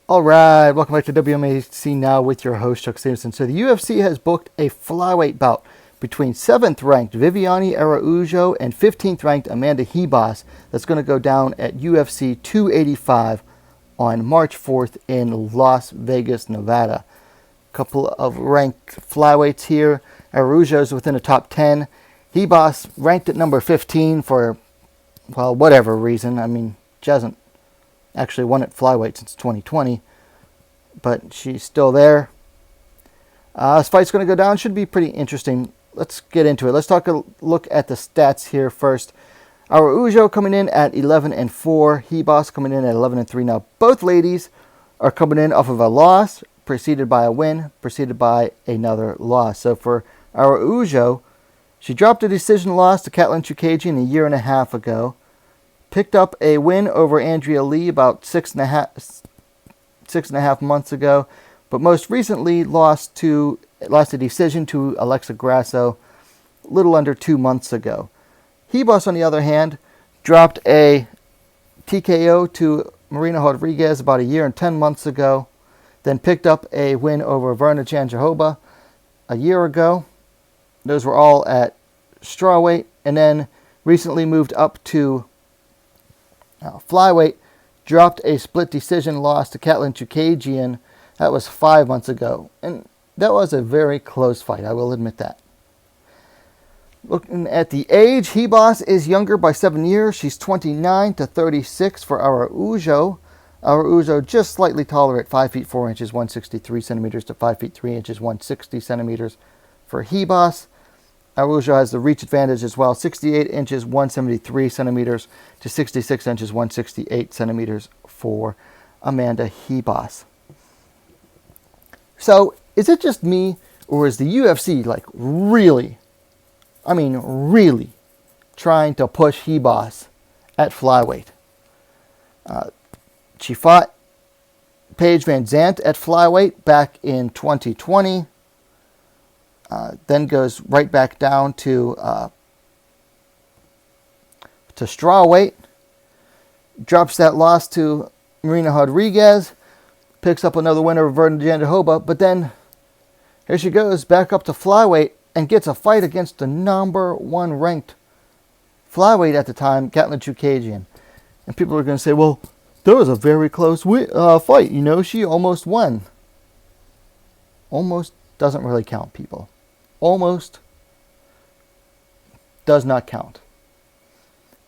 All right, welcome back to WMAC Now with your host, Chuck Stevenson. So the UFC has booked a flyweight bout between 7th ranked Viviane Araujo and 15th ranked Amanda Ribas that's going to go down at UFC 285 on March 4th in Las Vegas, Nevada. A couple of ranked flyweights here. Araujo's within the top 10. Ribas ranked at number 15 for, well, whatever reason. I mean, she hasn't actually won at flyweight since 2020, but she's still there. This fight's going to go down. Should be pretty interesting. Let's get into it. Let's take a look at the stats here first. Araujo coming in at 11-4. Ribas coming in at 11-3. Now, both ladies are coming in off of a loss, preceded by a win, preceded by another loss. So for Araujo, she dropped a decision loss to Katlyn Chookagian a year and a half ago. Picked up a win over Andrea Lee about six and a half months ago, but most recently lost a decision to Alexa Grasso a little under 2 months ago. Ribas, on the other hand, dropped a TKO to Marina Rodriguez about a year and 10 months ago, then picked up a win over Verna Jandiroba a year ago. Those were all at strawweight, and then recently moved up to flyweight, dropped a split decision loss to Katlyn Chookagian. That was 5 months ago. And that was a very close fight, I will admit that. Looking at the age, Ribas is younger by 7 years. She's 29-36 for Araujo. Araujo just slightly taller at 5 feet 4 inches, 163 centimeters to 5 feet 3 inches, 160 centimeters for Ribas. Araujo has the reach advantage as well, 68 inches, 173 centimeters to 66 inches, 168 centimeters for Amanda Ribas. So, is it just me, or is the UFC really trying to push Ribas at flyweight? She fought Paige Van Zandt at flyweight back in 2020. Then goes right back down to strawweight. Drops that loss to Marina Rodriguez. Picks up another win over Verna Jandiroba. But then here she goes back up to flyweight and gets a fight against the number 1 ranked flyweight at the time, Katlyn Chookagian. And people are going to say, well, that was a very close fight. You know, she almost won. Almost doesn't really count, people. Almost does not count.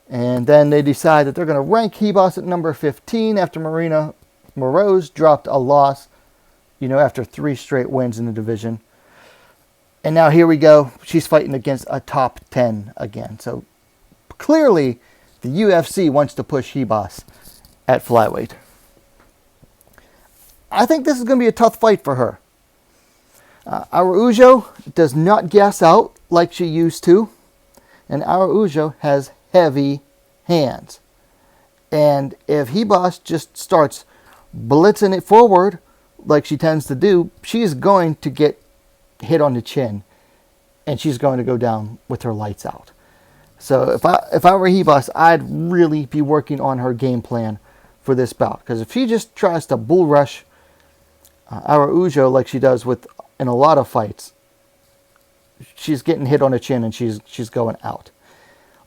And then they decide that they're going to rank Ribas at number 15 after Marina Moroz dropped a loss, after 3 straight wins in the division. And now here we go. She's fighting against a top 10 again. So clearly the UFC wants to push Ribas at flyweight. I think this is going to be a tough fight for her. Araujo does not gas out like she used to, and Araujo has heavy hands. And if Ribas just starts blitzing it forward like she tends to do, she's going to get hit on the chin, and she's going to go down with her lights out. So if I were Ribas, I'd really be working on her game plan for this bout, because if she just tries to bull rush Araujo like she does in a lot of fights, she's getting hit on the chin and she's going out.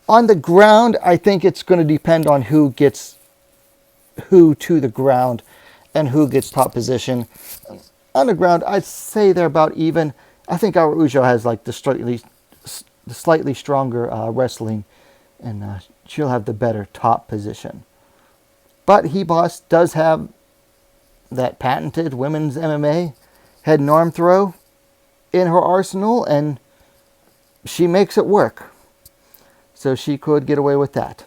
On the ground, I think it's going to depend on who gets who to the ground and who gets top position. On the ground, I'd say they're about even. I think Araujo has the slightly stronger wrestling, and she'll have the better top position. But Ribas does have that patented women's MMA head and arm throw in her arsenal, and she makes it work. So she could get away with that.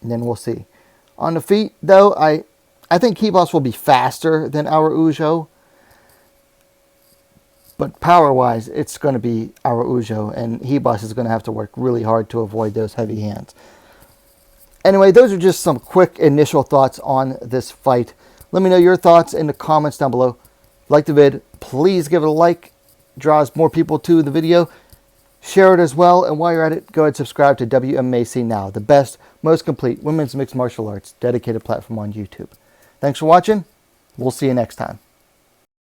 And then we'll see. On the feet, though, I think Ribas will be faster than Araujo. But power-wise, it's going to be Araujo, and Ribas is going to have to work really hard to avoid those heavy hands. Anyway, those are just some quick initial thoughts on this fight. Let me know your thoughts in the comments down below. Like the vid, please give it a like. Draws more people to the video. Share it as well. And while you're at it, go ahead and subscribe to WMAC Now, the best, most complete women's mixed martial arts dedicated platform on YouTube. Thanks for watching. We'll see you next time.